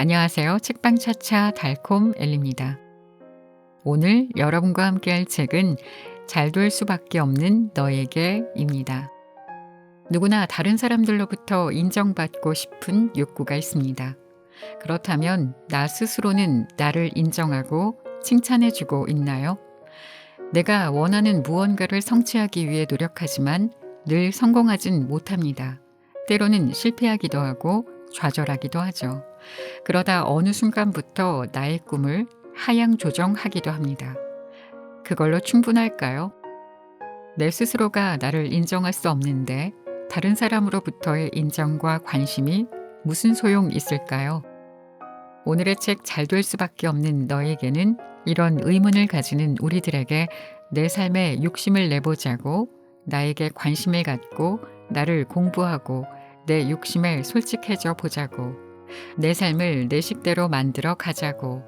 안녕하세요. 책방차차 달콤 엘리입니다. 오늘 여러분과 함께할 책은 잘 될 수밖에 없는 너에게입니다. 누구나 다른 사람들로부터 인정받고 싶은 욕구가 있습니다. 그렇다면 나 스스로는 나를 인정하고 칭찬해주고 있나요? 내가 원하는 무언가를 성취하기 위해 노력하지만 늘 성공하진 못합니다. 때로는 실패하기도 하고 좌절하기도 하죠. 그러다 어느 순간부터 나의 꿈을 하향 조정하기도 합니다. 그걸로 충분할까요? 내 스스로가 나를 인정할 수 없는데 다른 사람으로부터의 인정과 관심이 무슨 소용 있을까요? 오늘의 책 잘 될 수밖에 없는 너에게는 이런 의문을 가지는 우리들에게 내 삶에 욕심을 내보자고, 나에게 관심을 갖고, 나를 공부하고, 내 욕심에 솔직해져 보자고, 내 삶을 내 식대로 만들어 가자고,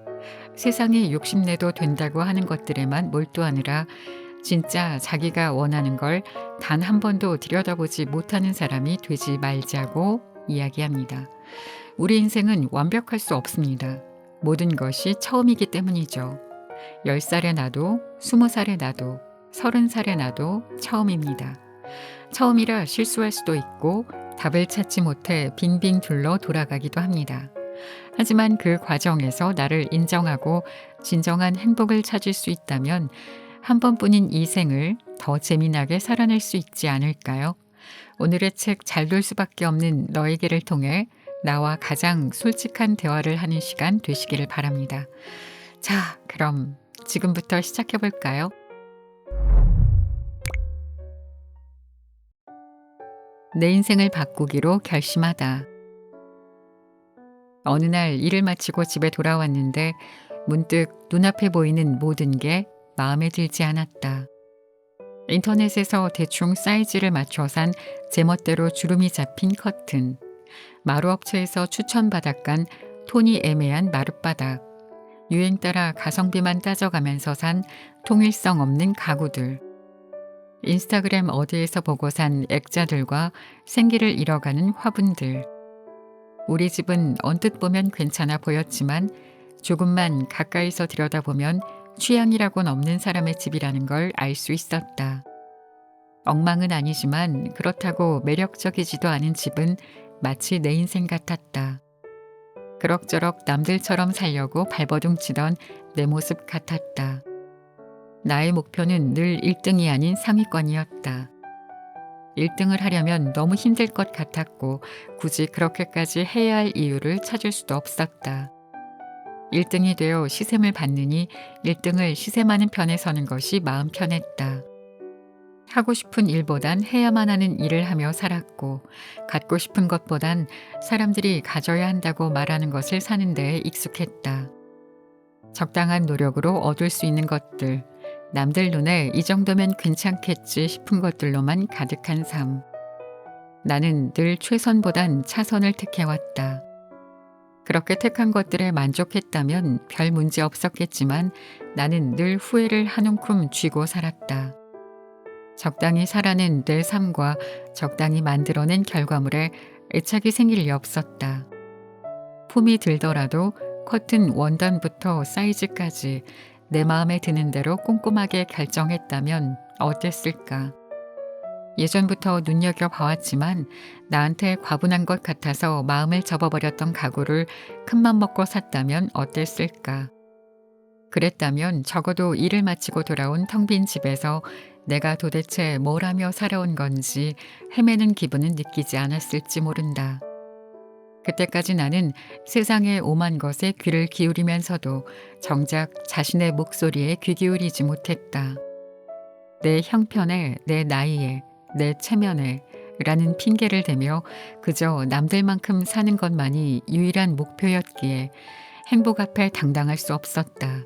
세상에 욕심내도 된다고 하는 것들에만 몰두하느라 진짜 자기가 원하는 걸 단 한 번도 들여다보지 못하는 사람이 되지 말자고 이야기합니다. 우리 인생은 완벽할 수 없습니다. 모든 것이 처음이기 때문이죠. 10살에 나도, 20살에 나도, 30살에 나도 처음입니다. 처음이라 실수할 수도 있고 답을 찾지 못해 빙빙 둘러 돌아가기도 합니다. 하지만 그 과정에서 나를 인정하고 진정한 행복을 찾을 수 있다면 한 번뿐인 이 생을 더 재미나게 살아낼 수 있지 않을까요? 오늘의 책 잘 될 수밖에 없는 너에게를 통해 나와 가장 솔직한 대화를 하는 시간 되시기를 바랍니다. 자, 그럼 지금부터 시작해 볼까요? 내 인생을 바꾸기로 결심하다. 어느 날 일을 마치고 집에 돌아왔는데 문득 눈앞에 보이는 모든 게 마음에 들지 않았다. 인터넷에서 대충 사이즈를 맞춰 산 제멋대로 주름이 잡힌 커튼, 마루업체에서 추천받아 간 톤이 애매한 마룻바닥, 유행 따라 가성비만 따져가면서 산 통일성 없는 가구들, 인스타그램 어디에서 보고 산 액자들과 생기를 잃어가는 화분들. 우리 집은 언뜻 보면 괜찮아 보였지만 조금만 가까이서 들여다보면 취향이라고는 없는 사람의 집이라는 걸 알 수 있었다. 엉망은 아니지만 그렇다고 매력적이지도 않은 집은 마치 내 인생 같았다. 그럭저럭 남들처럼 살려고 발버둥치던 내 모습 같았다. 나의 목표는 늘 1등이 아닌 상위권이었다. 1등을 하려면 너무 힘들 것 같았고 굳이 그렇게까지 해야 할 이유를 찾을 수도 없었다. 1등이 되어 시샘을 받느니 1등을 시샘하는 편에 서는 것이 마음 편했다. 하고 싶은 일보단 해야만 하는 일을 하며 살았고 갖고 싶은 것보단 사람들이 가져야 한다고 말하는 것을 사는 데에 익숙했다. 적당한 노력으로 얻을 수 있는 것들, 남들 눈에 이 정도면 괜찮겠지 싶은 것들로만 가득한 삶. 나는 늘 최선보단 차선을 택해왔다. 그렇게 택한 것들에 만족했다면 별 문제 없었겠지만 나는 늘 후회를 한 움큼 쥐고 살았다. 적당히 살아낸 내 삶과 적당히 만들어낸 결과물에 애착이 생길 리 없었다. 품이 들더라도 커튼 원단부터 사이즈까지 내 마음에 드는 대로 꼼꼼하게 결정했다면 어땠을까? 예전부터 눈여겨봐왔지만 나한테 과분한 것 같아서 마음을 접어버렸던 가구를 큰맘 먹고 샀다면 어땠을까? 그랬다면 적어도 일을 마치고 돌아온 텅 빈 집에서 내가 도대체 뭘 하며 살아온 건지 헤매는 기분은 느끼지 않았을지 모른다. 그때까지 나는 세상의 오만 것에 귀를 기울이면서도 정작 자신의 목소리에 귀 기울이지 못했다. 내 형편에, 내 나이에, 내 체면에 라는 핑계를 대며 그저 남들만큼 사는 것만이 유일한 목표였기에 행복 앞에 당당할 수 없었다.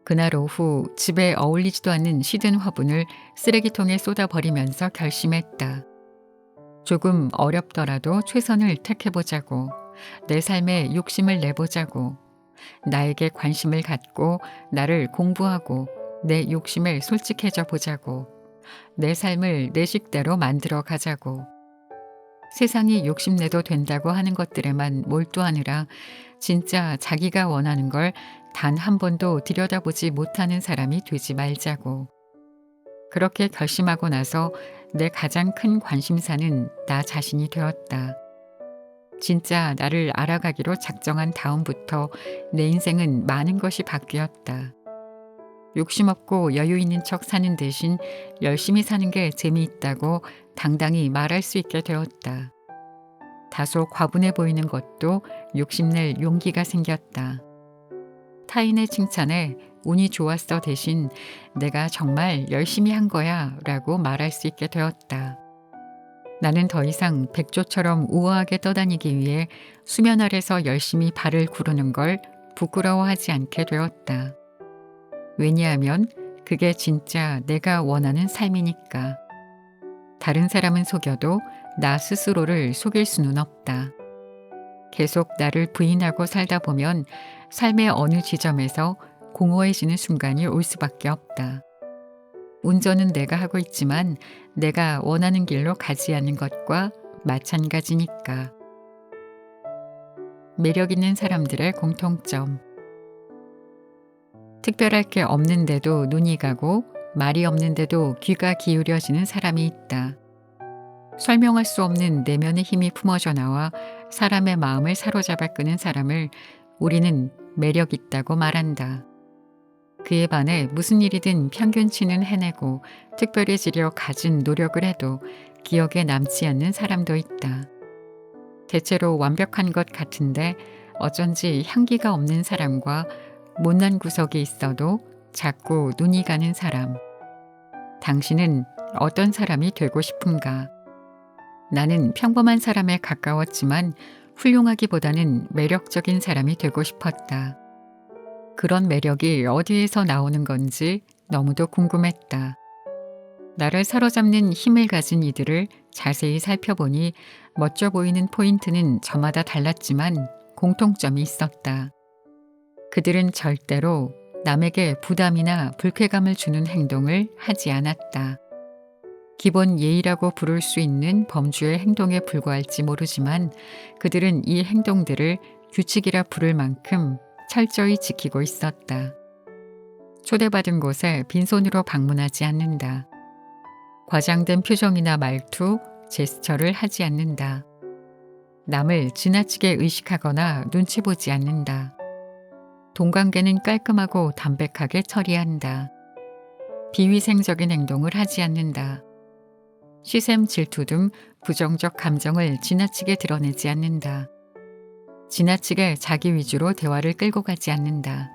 그날 오후 집에 어울리지도 않는 시든 화분을 쓰레기통에 쏟아버리면서 결심했다. 조금 어렵더라도 최선을 택해보자고, 내 삶에 욕심을 내보자고, 나에게 관심을 갖고 나를 공부하고 내 욕심에 솔직해져 보자고, 내 삶을 내 식대로 만들어 가자고. 세상이 욕심내도 된다고 하는 것들에만 몰두하느라 진짜 자기가 원하는 걸 단 한 번도 들여다보지 못하는 사람이 되지 말자고. 그렇게 결심하고 나서 내 가장 큰 관심사는 나 자신이 되었다. 진짜 나를 알아가기로 작정한 다음부터 내 인생은 많은 것이 바뀌었다. 욕심 없고 여유 있는 척 사는 대신 열심히 사는 게 재미있다고 당당히 말할 수 있게 되었다. 다소 과분해 보이는 것도 욕심낼 용기가 생겼다. 타인의 칭찬에 운이 좋았어 대신 내가 정말 열심히 한 거야 라고 말할 수 있게 되었다. 나는 더 이상 백조처럼 우아하게 떠다니기 위해 수면 아래서 열심히 발을 구르는 걸 부끄러워하지 않게 되었다. 왜냐하면 그게 진짜 내가 원하는 삶이니까. 다른 사람은 속여도 나 스스로를 속일 수는 없다. 계속 나를 부인하고 살다 보면 삶의 어느 지점에서 공허해지는 순간이 올 수밖에 없다. 운전은 내가 하고 있지만 내가 원하는 길로 가지 않는 것과 마찬가지니까. 매력 있는 사람들의 공통점. 특별할 게 없는데도 눈이 가고 말이 없는데도 귀가 기울여지는 사람이 있다. 설명할 수 없는 내면의 힘이 품어져 나와 사람의 마음을 사로잡아 끄는 사람을 우리는 매력 있다고 말한다. 그에 반해 무슨 일이든 평균치는 해내고 특별해지려 갖은 노력을 해도 기억에 남지 않는 사람도 있다. 대체로 완벽한 것 같은데 어쩐지 향기가 없는 사람과 못난 구석이 있어도 자꾸 눈이 가는 사람. 당신은 어떤 사람이 되고 싶은가? 나는 평범한 사람에 가까웠지만 훌륭하기보다는 매력적인 사람이 되고 싶었다. 그런 매력이 어디에서 나오는 건지 너무도 궁금했다. 나를 사로잡는 힘을 가진 이들을 자세히 살펴보니 멋져 보이는 포인트는 저마다 달랐지만 공통점이 있었다. 그들은 절대로 남에게 부담이나 불쾌감을 주는 행동을 하지 않았다. 기본 예의라고 부를 수 있는 범주의 행동에 불과할지 모르지만 그들은 이 행동들을 규칙이라 부를 만큼 철저히 지키고 있었다. 초대받은 곳에 빈손으로 방문하지 않는다. 과장된 표정이나 말투, 제스처를 하지 않는다. 남을 지나치게 의식하거나 눈치 보지 않는다. 동관계는 깔끔하고 담백하게 처리한다. 비위생적인 행동을 하지 않는다. 시샘, 질투 등 부정적 감정을 지나치게 드러내지 않는다. 지나치게 자기 위주로 대화를 끌고 가지 않는다.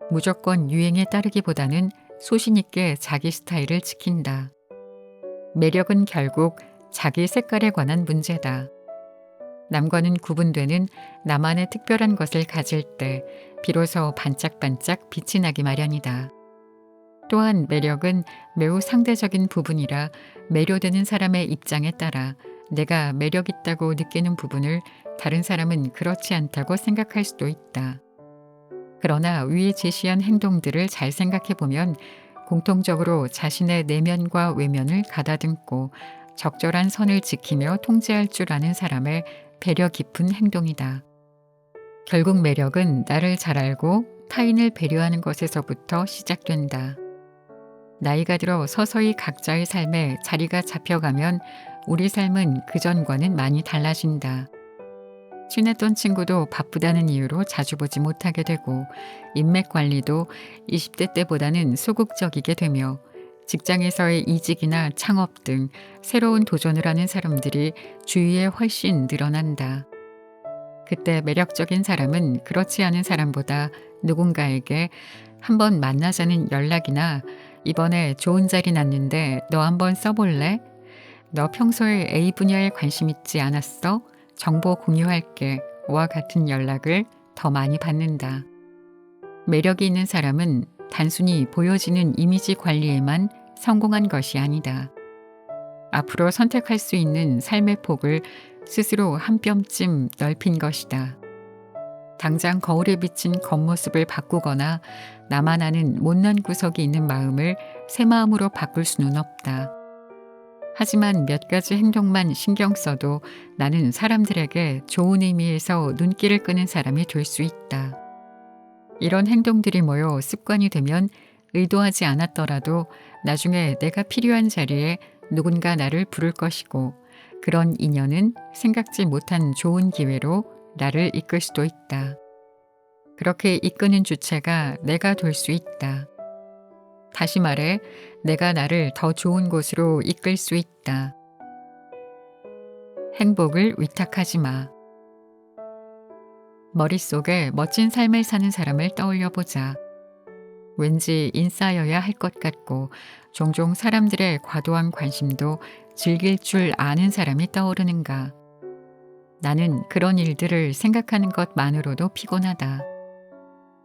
무조건 유행에 따르기보다는 소신 있게 자기 스타일을 지킨다. 매력은 결국 자기 색깔에 관한 문제다. 남과는 구분되는 나만의 특별한 것을 가질 때 비로소 반짝반짝 빛이 나기 마련이다. 또한 매력은 매우 상대적인 부분이라 매료되는 사람의 입장에 따라 내가 매력 있다고 느끼는 부분을 다른 사람은 그렇지 않다고 생각할 수도 있다. 그러나 위에 제시한 행동들을 잘 생각해 보면 공통적으로 자신의 내면과 외면을 가다듬고 적절한 선을 지키며 통제할 줄 아는 사람의 배려 깊은 행동이다. 결국 매력은 나를 잘 알고 타인을 배려하는 것에서부터 시작된다. 나이가 들어 서서히 각자의 삶에 자리가 잡혀가면 우리 삶은 그전과는 많이 달라진다. 친했던 친구도 바쁘다는 이유로 자주 보지 못하게 되고 인맥 관리도 20대 때보다는 소극적이게 되며 직장에서의 이직이나 창업 등 새로운 도전을 하는 사람들이 주위에 훨씬 늘어난다. 그때 매력적인 사람은 그렇지 않은 사람보다 누군가에게 한번 만나자는 연락이나 이번에 좋은 자리 났는데 너 한번 써볼래? 너 평소에 A 분야에 관심 있지 않았어? 정보 공유할게 와 같은 연락을 더 많이 받는다. 매력이 있는 사람은 단순히 보여지는 이미지 관리에만 성공한 것이 아니다. 앞으로 선택할 수 있는 삶의 폭을 스스로 한 뼘쯤 넓힌 것이다. 당장 거울에 비친 겉모습을 바꾸거나 나만 아는 못난 구석이 있는 마음을 새 마음으로 바꿀 수는 없다. 하지만 몇 가지 행동만 신경 써도 나는 사람들에게 좋은 의미에서 눈길을 끄는 사람이 될 수 있다. 이런 행동들이 모여 습관이 되면 의도하지 않았더라도 나중에 내가 필요한 자리에 누군가 나를 부를 것이고, 그런 인연은 생각지 못한 좋은 기회로 나를 이끌 수도 있다. 그렇게 이끄는 주체가 내가 될 수 있다. 다시 말해, 내가 나를 더 좋은 곳으로 이끌 수 있다. 행복을 위탁하지 마. 머릿속에 멋진 삶을 사는 사람을 떠올려 보자. 왠지 인싸여야 할 것 같고 종종 사람들의 과도한 관심도 즐길 줄 아는 사람이 떠오르는가. 나는 그런 일들을 생각하는 것만으로도 피곤하다.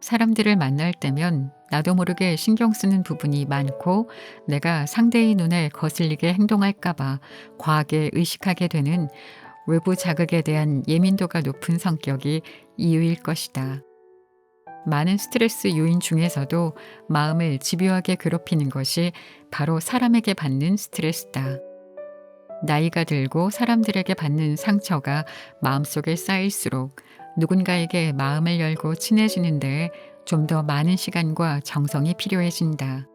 사람들을 만날 때면 나도 모르게 신경 쓰는 부분이 많고 내가 상대의 눈에 거슬리게 행동할까봐 과하게 의식하게 되는 외부 자극에 대한 예민도가 높은 성격이 이유일 것이다. 많은 스트레스 요인 중에서도 마음을 집요하게 괴롭히는 것이 바로 사람에게 받는 스트레스다. 나이가 들고 사람들에게 받는 상처가 마음속에 쌓일수록 누군가에게 마음을 열고 친해지는 데에 좀 더 많은 시간과 정성이 필요해진다.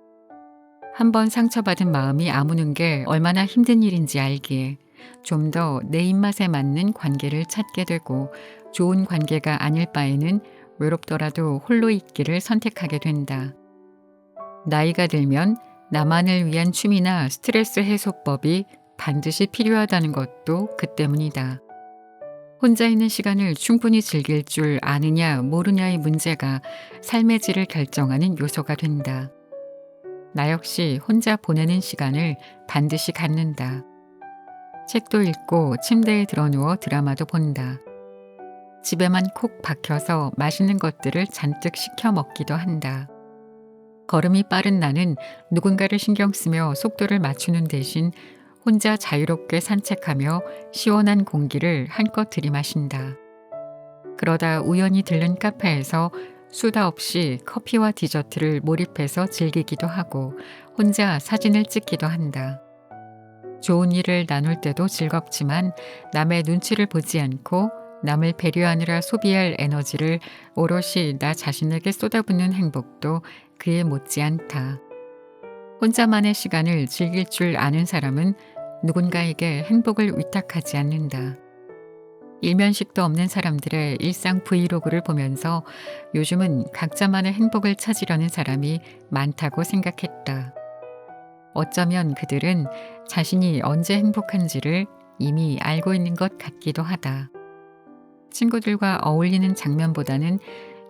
한번 상처받은 마음이 아무는 게 얼마나 힘든 일인지 알기에 좀 더 내 입맛에 맞는 관계를 찾게 되고, 좋은 관계가 아닐 바에는 외롭더라도 홀로 있기를 선택하게 된다. 나이가 들면 나만을 위한 취미나 스트레스 해소법이 반드시 필요하다는 것도 그 때문이다. 혼자 있는 시간을 충분히 즐길 줄 아느냐 모르냐의 문제가 삶의 질을 결정하는 요소가 된다. 나 역시 혼자 보내는 시간을 반드시 갖는다. 책도 읽고 침대에 드러누워 드라마도 본다. 집에만 콕 박혀서 맛있는 것들을 잔뜩 시켜 먹기도 한다. 걸음이 빠른 나는 누군가를 신경 쓰며 속도를 맞추는 대신 혼자 자유롭게 산책하며 시원한 공기를 한껏 들이마신다. 그러다 우연히 들른 카페에서 수다 없이 커피와 디저트를 몰입해서 즐기기도 하고 혼자 사진을 찍기도 한다. 좋은 일을 나눌 때도 즐겁지만 남의 눈치를 보지 않고 남을 배려하느라 소비할 에너지를 오롯이 나 자신에게 쏟아붓는 행복도 그에 못지않다. 혼자만의 시간을 즐길 줄 아는 사람은 누군가에게 행복을 위탁하지 않는다. 일면식도 없는 사람들의 일상 브이로그를 보면서 요즘은 각자만의 행복을 찾으려는 사람이 많다고 생각했다. 어쩌면 그들은 자신이 언제 행복한지를 이미 알고 있는 것 같기도 하다. 친구들과 어울리는 장면보다는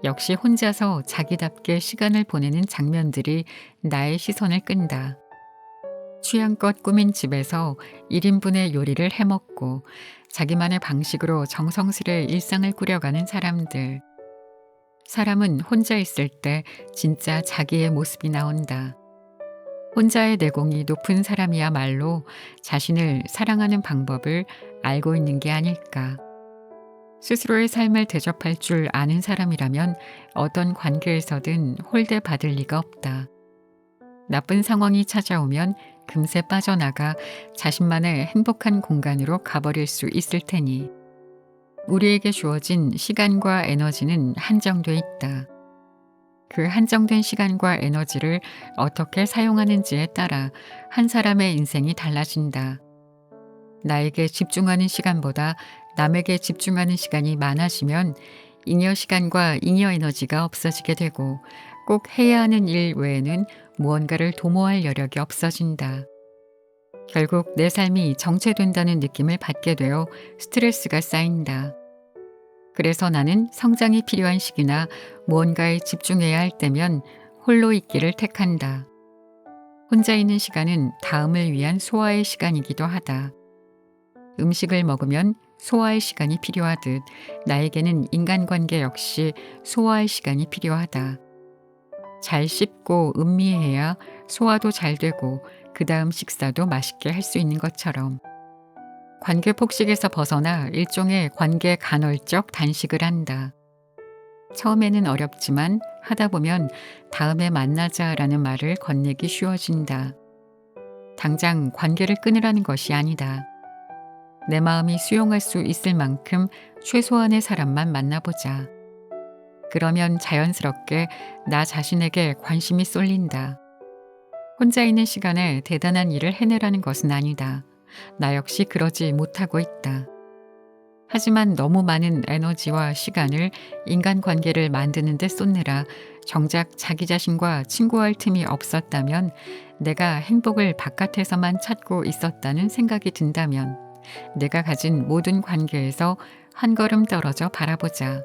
역시 혼자서 자기답게 시간을 보내는 장면들이 나의 시선을 끈다. 취향껏 꾸민 집에서 1인분의 요리를 해먹고 자기만의 방식으로 정성스레 일상을 꾸려가는 사람들. 사람은 혼자 있을 때 진짜 자기의 모습이 나온다. 혼자의 내공이 높은 사람이야말로 자신을 사랑하는 방법을 알고 있는 게 아닐까. 스스로의 삶을 대접할 줄 아는 사람이라면 어떤 관계에서든 홀대받을 리가 없다. 나쁜 상황이 찾아오면 금세 빠져나가 자신만의 행복한 공간으로 가버릴 수 있을 테니, 우리에게 주어진 시간과 에너지는 한정돼 있다. 그 한정된 시간과 에너지를 어떻게 사용하는지에 따라 한 사람의 인생이 달라진다. 나에게 집중하는 시간보다 남에게 집중하는 시간이 많아지면 잉여 시간과 잉여 에너지가 없어지게 되고 꼭 해야 하는 일 외에는 무언가를 도모할 여력이 없어진다. 결국 내 삶이 정체된다는 느낌을 받게 되어 스트레스가 쌓인다. 그래서 나는 성장이 필요한 시기나 무언가에 집중해야 할 때면 홀로 있기를 택한다. 혼자 있는 시간은 다음을 위한 소화의 시간이기도 하다. 음식을 먹으면 소화할 시간이 필요하듯 나에게는 인간관계 역시 소화할 시간이 필요하다. 잘 씹고 음미해야 소화도 잘 되고 그 다음 식사도 맛있게 할 수 있는 것처럼 관계 폭식에서 벗어나 일종의 관계 간헐적 단식을 한다. 처음에는 어렵지만 하다 보면 다음에 만나자라는 말을 건네기 쉬워진다. 당장 관계를 끊으라는 것이 아니다. 내 마음이 수용할 수 있을 만큼 최소한의 사람만 만나보자. 그러면 자연스럽게 나 자신에게 관심이 쏠린다. 혼자 있는 시간에 대단한 일을 해내라는 것은 아니다. 나 역시 그러지 못하고 있다. 하지만 너무 많은 에너지와 시간을 인간관계를 만드는 데 쏟느라 정작 자기 자신과 친구할 틈이 없었다면, 내가 행복을 바깥에서만 찾고 있었다는 생각이 든다면 내가 가진 모든 관계에서 한 걸음 떨어져 바라보자.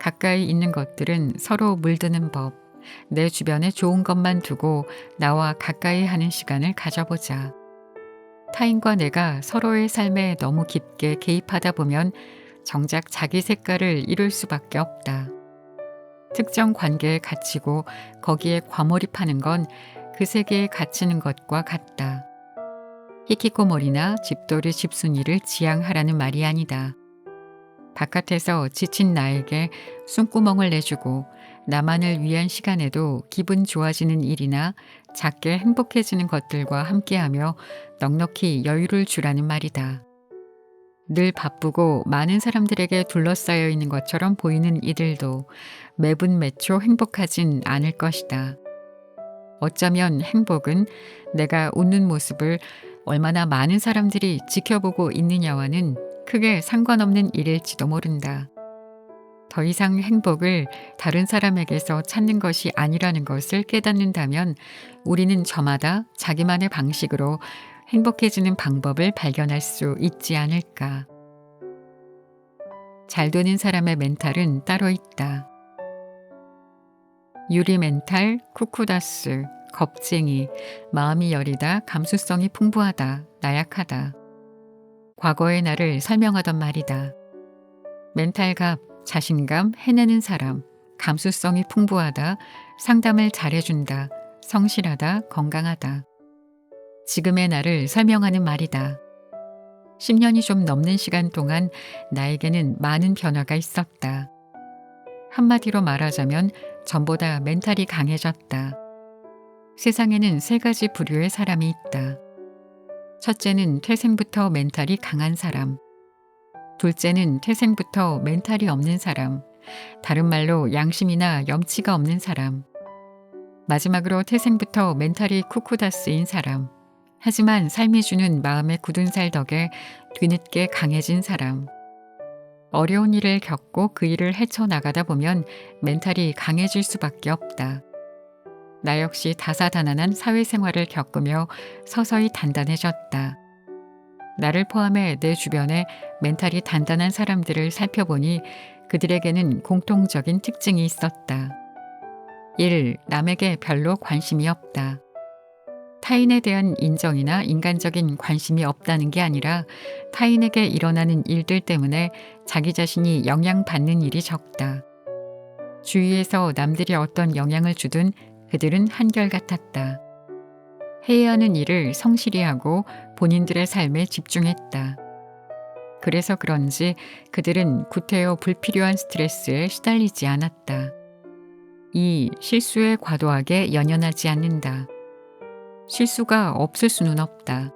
가까이 있는 것들은 서로 물드는 법, 내 주변에 좋은 것만 두고 나와 가까이 하는 시간을 가져보자. 타인과 내가 서로의 삶에 너무 깊게 개입하다 보면 정작 자기 색깔을 잃을 수밖에 없다. 특정 관계에 갇히고 거기에 과몰입하는 건 그 세계에 갇히는 것과 같다. 히키코모리나 집돌이 집순이를 지향하라는 말이 아니다. 바깥에서 지친 나에게 숨구멍을 내주고 나만을 위한 시간에도 기분 좋아지는 일이나 작게 행복해지는 것들과 함께하며 넉넉히 여유를 주라는 말이다. 늘 바쁘고 많은 사람들에게 둘러싸여 있는 것처럼 보이는 이들도 매분 매초 행복하진 않을 것이다. 어쩌면 행복은 내가 웃는 모습을 얼마나 많은 사람들이 지켜보고 있느냐와는 크게 상관없는 일일지도 모른다. 더 이상 행복을 다른 사람에게서 찾는 것이 아니라는 것을 깨닫는다면 우리는 저마다 자기만의 방식으로 행복해지는 방법을 발견할 수 있지 않을까. 잘 되는 사람의 멘탈은 따로 있다. 유리 멘탈, 쿠쿠다스, 겁쟁이, 마음이 여리다, 감수성이 풍부하다, 나약하다. 과거의 나를 설명하던 말이다. 멘탈갑, 자신감, 해내는 사람, 감수성이 풍부하다, 상담을 잘해준다, 성실하다, 건강하다. 지금의 나를 설명하는 말이다. 10년이 좀 넘는 시간 동안 나에게는 많은 변화가 있었다. 한마디로 말하자면 전보다 멘탈이 강해졌다. 세상에는 3가지 부류의 사람이 있다. 첫째는 태생부터 멘탈이 강한 사람. 둘째는 태생부터 멘탈이 없는 사람. 다른 말로 양심이나 염치가 없는 사람. 마지막으로 태생부터 멘탈이 쿠쿠다스인 사람. 하지만 삶이 주는 마음의 굳은 살 덕에 뒤늦게 강해진 사람. 어려운 일을 겪고 그 일을 헤쳐나가다 보면 멘탈이 강해질 수밖에 없다. 나 역시 다사다난한 사회생활을 겪으며 서서히 단단해졌다. 나를 포함해 내 주변에 멘탈이 단단한 사람들을 살펴보니 그들에게는 공통적인 특징이 있었다. 1. 남에게 별로 관심이 없다. 타인에 대한 인정이나 인간적인 관심이 없다는 게 아니라 타인에게 일어나는 일들 때문에 자기 자신이 영향받는 일이 적다. 주위에서 남들이 어떤 영향을 주든 그들은 한결같았다. 해야 하는 일을 성실히 하고 본인들의 삶에 집중했다. 그래서 그런지 그들은 구태여 불필요한 스트레스에 시달리지 않았다. 2. 실수에 과도하게 연연하지 않는다. 실수가 없을 수는 없다.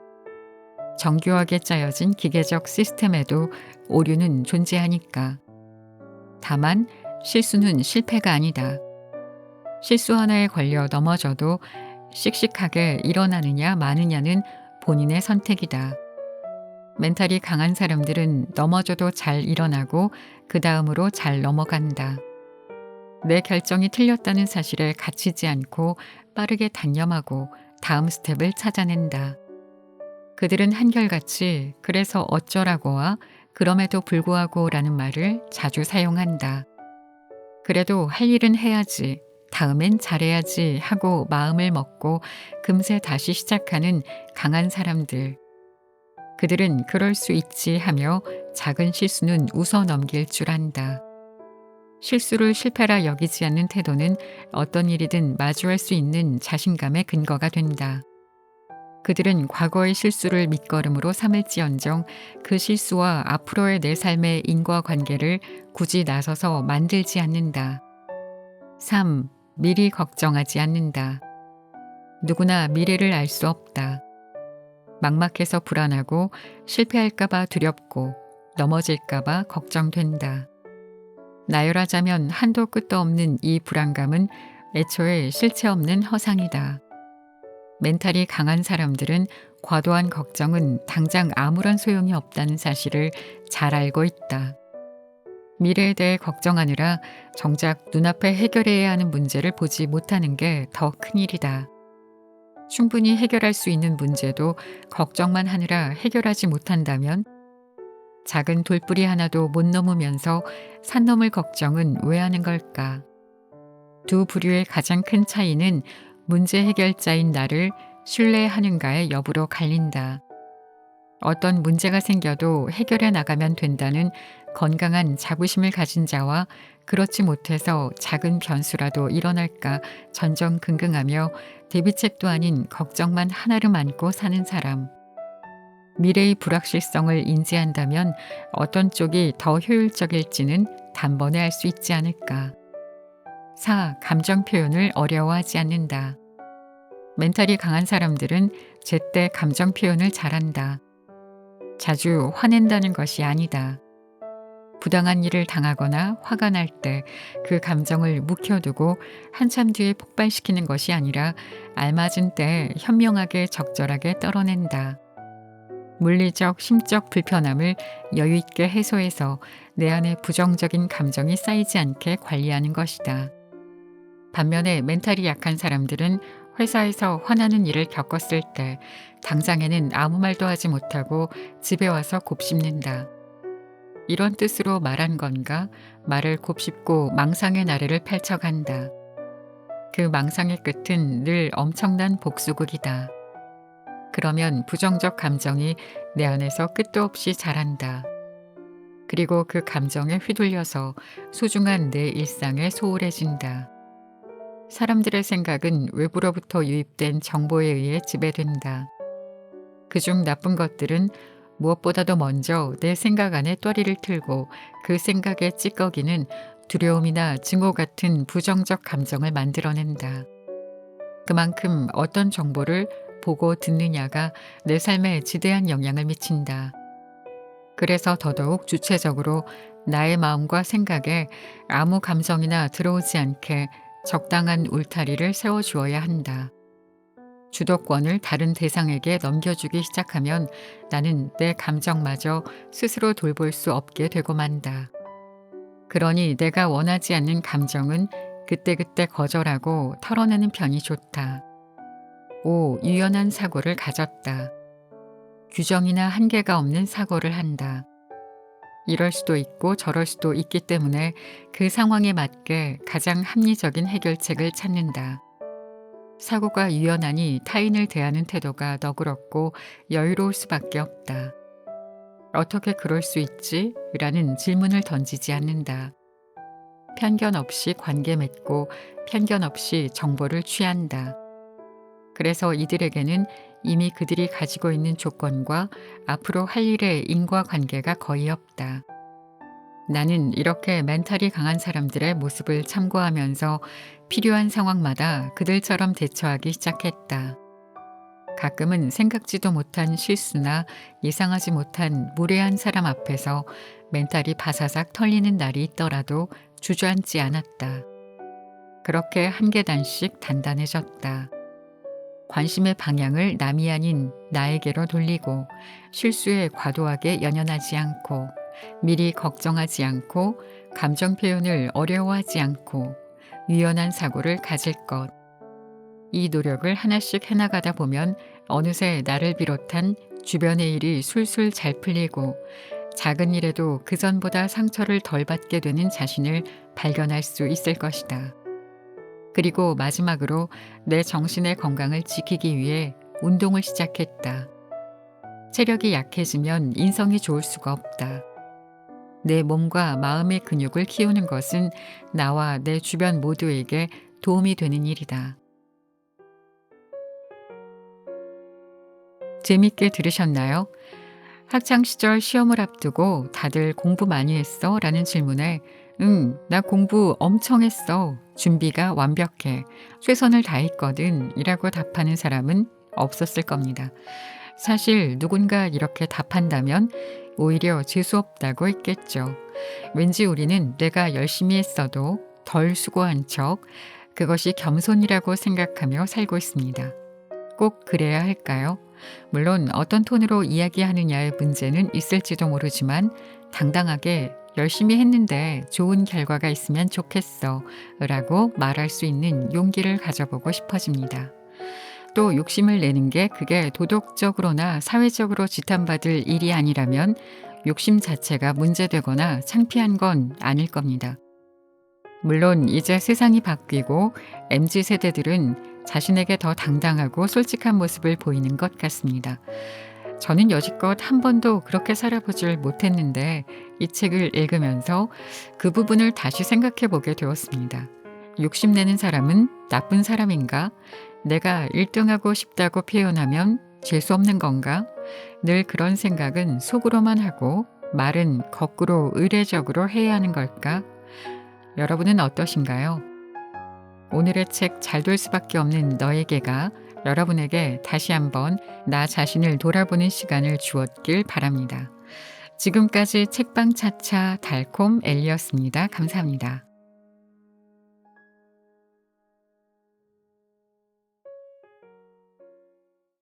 정교하게 짜여진 기계적 시스템에도 오류는 존재하니까. 다만 실수는 실패가 아니다. 실수 하나에 걸려 넘어져도 씩씩하게 일어나느냐 마느냐는 본인의 선택이다. 멘탈이 강한 사람들은 넘어져도 잘 일어나고 그 다음으로 잘 넘어간다. 내 결정이 틀렸다는 사실에 갇히지 않고 빠르게 단념하고 다음 스텝을 찾아낸다. 그들은 한결같이 그래서 어쩌라고와 그럼에도 불구하고 라는 말을 자주 사용한다. 그래도 할 일은 해야지, 다음엔 잘해야지 하고 마음을 먹고 금세 다시 시작하는 강한 사람들. 그들은 그럴 수 있지 하며 작은 실수는 웃어 넘길 줄 안다. 실수를 실패라 여기지 않는 태도는 어떤 일이든 마주할 수 있는 자신감의 근거가 된다. 그들은 과거의 실수를 밑거름으로 삼을지언정 그 실수와 앞으로의 내 삶의 인과관계를 굳이 나서서 만들지 않는다. 3. 미리 걱정하지 않는다. 누구나 미래를 알 수 없다. 막막해서 불안하고 실패할까봐 두렵고 넘어질까봐 걱정된다. 나열하자면 한도 끝도 없는 이 불안감은 애초에 실체 없는 허상이다. 멘탈이 강한 사람들은 과도한 걱정은 당장 아무런 소용이 없다는 사실을 잘 알고 있다. 미래에 대해 걱정하느라 정작 눈앞에 해결해야 하는 문제를 보지 못하는 게 더 큰일이다. 충분히 해결할 수 있는 문제도 걱정만 하느라 해결하지 못한다면 작은 돌뿌리 하나도 못 넘으면서 산 넘을 걱정은 왜 하는 걸까? 두 부류의 가장 큰 차이는 문제 해결자인 나를 신뢰하는가의 여부로 갈린다. 어떤 문제가 생겨도 해결해 나가면 된다는 건강한 자부심을 가진 자와 그렇지 못해서 작은 변수라도 일어날까 전전긍긍하며 대비책도 아닌 걱정만 하나름 안고 사는 사람. 미래의 불확실성을 인지한다면 어떤 쪽이 더 효율적일지는 단번에 알 수 있지 않을까. 4. 감정 표현을 어려워하지 않는다. 멘탈이 강한 사람들은 제때 감정 표현을 잘한다. 자주 화낸다는 것이 아니다. 부당한 일을 당하거나 화가 날 때 그 감정을 묵혀두고 한참 뒤에 폭발시키는 것이 아니라 알맞은 때에 현명하게 적절하게 떨어낸다. 물리적, 심적 불편함을 여유 있게 해소해서 내 안에 부정적인 감정이 쌓이지 않게 관리하는 것이다. 반면에 멘탈이 약한 사람들은 회사에서 화나는 일을 겪었을 때 당장에는 아무 말도 하지 못하고 집에 와서 곱씹는다. 이런 뜻으로 말한 건가 말을 곱씹고 망상의 나래를 펼쳐간다. 그 망상의 끝은 늘 엄청난 복수극이다. 그러면 부정적 감정이 내 안에서 끝도 없이 자란다. 그리고 그 감정에 휘둘려서 소중한 내 일상에 소홀해진다. 사람들의 생각은 외부로부터 유입된 정보에 의해 지배된다. 그중 나쁜 것들은 무엇보다도 먼저 내 생각 안에 또리를 틀고 그 생각의 찌꺼기는 두려움이나 증오 같은 부정적 감정을 만들어낸다. 그만큼 어떤 정보를 보고 듣느냐가 내 삶에 지대한 영향을 미친다. 그래서 더더욱 주체적으로 나의 마음과 생각에 아무 감정이나 들어오지 않게 적당한 울타리를 세워주어야 한다. 주도권을 다른 대상에게 넘겨주기 시작하면 나는 내 감정마저 스스로 돌볼 수 없게 되고 만다. 그러니 내가 원하지 않는 감정은 그때그때 거절하고 털어내는 편이 좋다. 5. 유연한 사고를 가졌다. 규정이나 한계가 없는 사고를 한다. 이럴 수도 있고 저럴 수도 있기 때문에 그 상황에 맞게 가장 합리적인 해결책을 찾는다. 사고가 유연하니 타인을 대하는 태도가 너그럽고 여유로울 수밖에 없다. 어떻게 그럴 수 있지? 라는 질문을 던지지 않는다. 편견 없이 관계 맺고 편견 없이 정보를 취한다. 그래서 이들에게는 이미 그들이 가지고 있는 조건과 앞으로 할 일의 인과관계가 거의 없다. 나는 이렇게 멘탈이 강한 사람들의 모습을 참고하면서 필요한 상황마다 그들처럼 대처하기 시작했다. 가끔은 생각지도 못한 실수나 예상하지 못한 무례한 사람 앞에서 멘탈이 바사삭 털리는 날이 있더라도 주저앉지 않았다. 그렇게 한 계단씩 단단해졌다. 관심의 방향을 남이 아닌 나에게로 돌리고 실수에 과도하게 연연하지 않고 미리 걱정하지 않고 감정 표현을 어려워하지 않고 유연한 사고를 가질 것. 이 노력을 하나씩 해나가다 보면 어느새 나를 비롯한 주변의 일이 술술 잘 풀리고 작은 일에도 그전보다 상처를 덜 받게 되는 자신을 발견할 수 있을 것이다. 그리고 마지막으로 내 정신의 건강을 지키기 위해 운동을 시작했다. 체력이 약해지면 인성이 좋을 수가 없다. 내 몸과 마음의 근육을 키우는 것은 나와 내 주변 모두에게 도움이 되는 일이다. 재밌게 들으셨나요? 학창시절 시험을 앞두고 다들 공부 많이 했어? 라는 질문에 응, 나 공부 엄청 했어. 준비가 완벽해. 최선을 다했거든. 이라고 답하는 사람은 없었을 겁니다. 사실 누군가 이렇게 답한다면 오히려 재수없다고 했겠죠. 왠지 우리는 내가 열심히 했어도 덜 수고한 척, 그것이 겸손이라고 생각하며 살고 있습니다. 꼭 그래야 할까요? 물론 어떤 톤으로 이야기하느냐의 문제는 있을지도 모르지만 당당하게 열심히 했는데 좋은 결과가 있으면 좋겠어 라고 말할 수 있는 용기를 가져보고 싶어집니다. 또 욕심을 내는 게 그게 도덕적으로나 사회적으로 지탄받을 일이 아니라면 욕심 자체가 문제되거나 창피한 건 아닐 겁니다. 물론 이제 세상이 바뀌고 MZ 세대들은 자신에게 더 당당하고 솔직한 모습을 보이는 것 같습니다. 저는 여지껏 한 번도 그렇게 살아보질 못했는데 이 책을 읽으면서 그 부분을 다시 생각해 보게 되었습니다. 욕심내는 사람은 나쁜 사람인가? 내가 1등하고 싶다고 표현하면 재수없는 건가? 늘 그런 생각은 속으로만 하고 말은 거꾸로 의례적으로 해야 하는 걸까? 여러분은 어떠신가요? 오늘의 책 잘 될 수밖에 없는 너에게가 여러분에게 다시 한번 나 자신을 돌아보는 시간을 주었길 바랍니다. 지금까지 책방 차차 달콤 엘리였습니다. 감사합니다.